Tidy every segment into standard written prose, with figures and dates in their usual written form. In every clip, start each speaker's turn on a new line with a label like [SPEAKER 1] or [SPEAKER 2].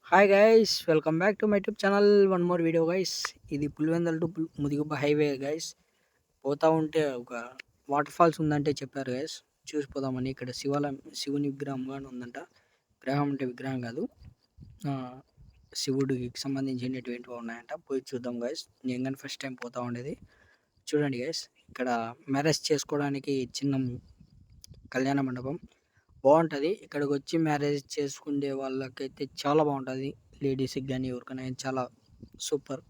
[SPEAKER 1] Hi guys, welcome back to my YouTube channel. One more video guys. ఇది Pulivendula to Mudigubba highway guys. పోతా ఉంటే ఒక water falls ఉందంటే చెప్పారు గైస్, చూసిపోదామని. ఇక్కడ శివుని విగ్రహం కానీ ఉందంట. విగ్రహం అంటే విగ్రహం కాదు, శివుడికి సంబంధించినటువంటి ఉన్నాయంట. పోయి చూద్దాం గైస్. నేను కానీ ఫస్ట్ టైం పోతా ఉండేది. చూడండి గైస్, ఇక్కడ మ్యారేజ్ చేసుకోవడానికి చిన్న కళ్యాణ మండపం బాగుంటుంది. ఇక్కడికి వచ్చి మ్యారేజ్ చేసుకునే వాళ్ళకైతే చాలా బాగుంటుంది. లేడీస్కి కానీ ఎవరికైనా చాలా సూపర్.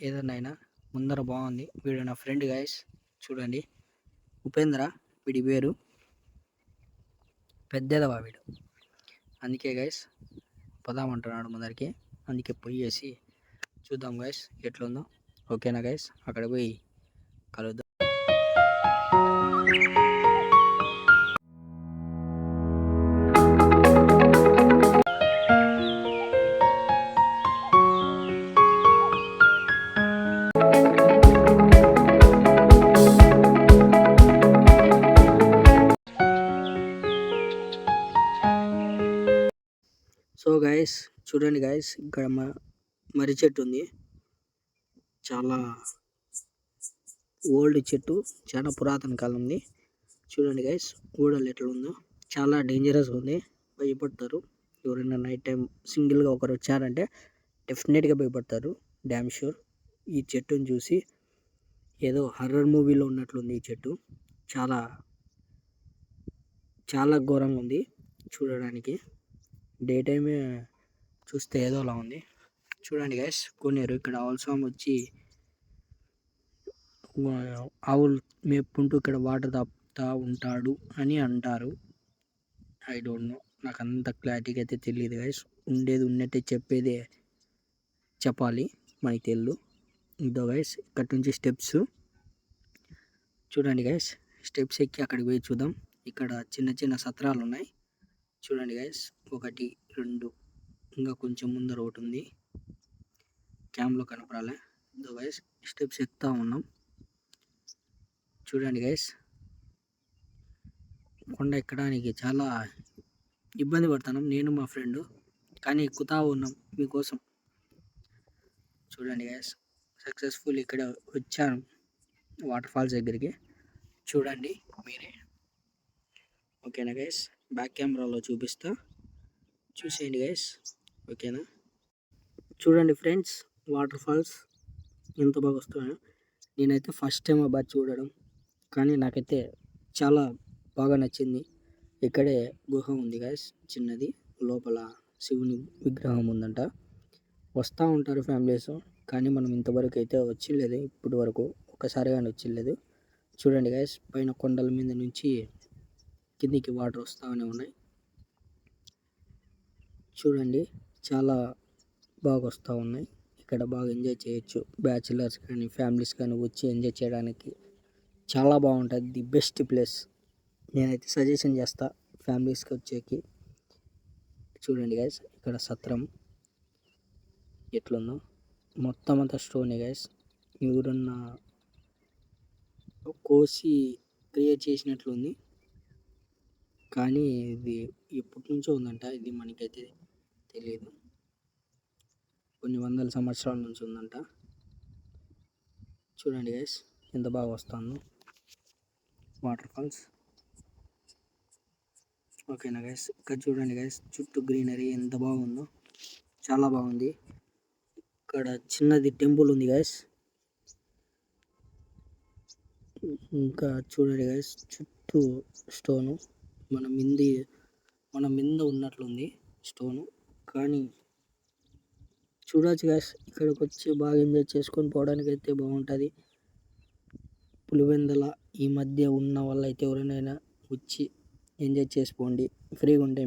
[SPEAKER 1] ఏదైనా ముందర బాగుంది. వీడు నా ఫ్రెండ్ గైస్, చూడండి. ఉపేంద్ర వీడి పేరు. పెద్దదవా వీడు, అందుకే గైస్ పదామంటున్నాడు ముందరికి. అందుకే పోయేసి చూద్దాం గైస్ ఎట్లుందో. ఓకేనా గైస్, అక్కడ పోయి కలుద్దాం. సో గైస్ చూడండి గైస్, ఇక్కడ మర్రి చెట్టు ఉంది. చాలా ఓల్డ్ చెట్టు, చాలా పురాతన కాలం ఉంది. చూడండి గైస్ ఊడలు ఎట్లా ఉందో. చాలా డేంజరస్ ఉంది, భయపడతారు. ఎవరైనా నైట్ టైం సింగిల్గా ఒకరు వచ్చారంటే డెఫినెట్గా భయపడతారు, డ్యామ్ షూర్. ఈ చెట్టుని చూసి ఏదో హర్రర్ మూవీలో ఉన్నట్లుంది ఈ చెట్టు. చాలా చాలా ఘోరంగా ఉంది చూడడానికి. డే టైమే చూస్తే ఏదోలా ఉంది. చూడండి గైస్, కొనేరు. ఇక్కడ ఆవుల స్వామి వచ్చి ఆవులు మేపుకుంటూ ఇక్కడ వాటర్ తాపుతా ఉంటాడు అని అంటారు. ఐ డోంట్ నో, నాకు అంత క్లారిటీగా అయితే తెలియదు గైస్. ఉండేది ఉన్నట్టే చెప్పాలి, మనకి తెలియదు. ఇదో గైస్, ఇక్కడ నుంచి స్టెప్స్ చూడండి గైస్. స్టెప్స్ ఎక్కి అక్కడికి పోయి చూద్దాం. ఇక్కడ చిన్న చిన్న సత్రాలు ఉన్నాయి. చూడండి గైస్, 1 2 ఇంకా కొంచెం ముందర ఒకటి ఉంది. క్యామ్లో కనపడాలి. ఇదో గైస్ స్టెప్స్ ఎక్కుతా ఉన్నాం. చూడండి గైస్, కొండ ఎక్కడానికి చాలా ఇబ్బంది పడుతున్నాం నేను మా ఫ్రెండ్, కానీ ఎక్కుతా ఉన్నాం మీకోసం. చూడండి గైస్, సక్సెస్ఫుల్ ఇక్కడ వచ్చాను వాటర్ ఫాల్స్ దగ్గరికి. చూడండి మీరే. ఓకేనా గైస్, బ్యాక్ కెమెరాలో చూపిస్తా, చూసేయండి గైస్. ఓకేనా, చూడండి ఫ్రెండ్స్, వాటర్ ఫాల్స్ ఎంత బాగా వస్తున్నాయో. నేనైతే ఫస్ట్ టైం అబ్బా చూడడం, కానీ నాకైతే చాలా బాగా నచ్చింది. ఇక్కడే గుహ ఉంది గైస్, చిన్నది. లోపల శివుని విగ్రహం ఉందంట. వస్తూ ఉంటారు ఫ్యామిలీస్, కానీ మనం ఇంతవరకు అయితే వచ్చిలేదు. ఇప్పటి వరకు ఒకసారి కానీ వచ్చిలేదు. చూడండి గైస్, పైన కొండల మీద నుంచి కిందికి వాటర్ వస్తూనే ఉన్నాయి. చూడండి, చాలా బాగా వస్తూ ఉన్నాయి. ఇక్కడ బాగా ఎంజాయ్ చేయొచ్చు. బ్యాచిలర్స్ కానీ ఫ్యామిలీస్ కానీ వచ్చి ఎంజాయ్ చేయడానికి చాలా బాగుంటుంది. The best place. నేనైతే సజెషన్ చేస్తా ఫ్యామిలీస్కి వచ్చేకి. చూడండి గైస్, ఇక్కడ సత్రం ఎట్లుందో. మొత్తం అంతా స్టోనే గైస్. ఎవరన్నా కోసి క్రియేట్ చేసినట్లుంది, కానీ ఇది ఎప్పటి నుంచో ఉందంట. ఇది మనకైతే తెలియదు, కొన్ని వందల సంవత్సరాల నుంచి ఉందంట. చూడండి గైస్, ఎంత బాగా వస్తుందో వాటర్ ఫాల్స్. ఓకేనా గైస్, ఇక్కడ చూడండి గైస్, చుట్టూ గ్రీనరీ ఎంత బాగుందో, చాలా బాగుంది. ఇక్కడ చిన్నది టెంపుల్ ఉంది గైస్. ఇంకా చూడండి గైస్, చుట్టూ స్టోను. మన మీద ఉన్నట్లుంది స్టోను, కానీ చూడవచ్చు గైస్. ఇక్కడికి వచ్చి బాగా ఎంజాయ్ చేసుకొని పోవడానికి అయితే బాగుంటుంది. పులివెందల ఈ మధ్య ఉన్న వాళ్ళైతే ఎవరైనా వచ్చి ఎంజాయ్ చేసుకోండి. ఫ్రీగా ఉంటే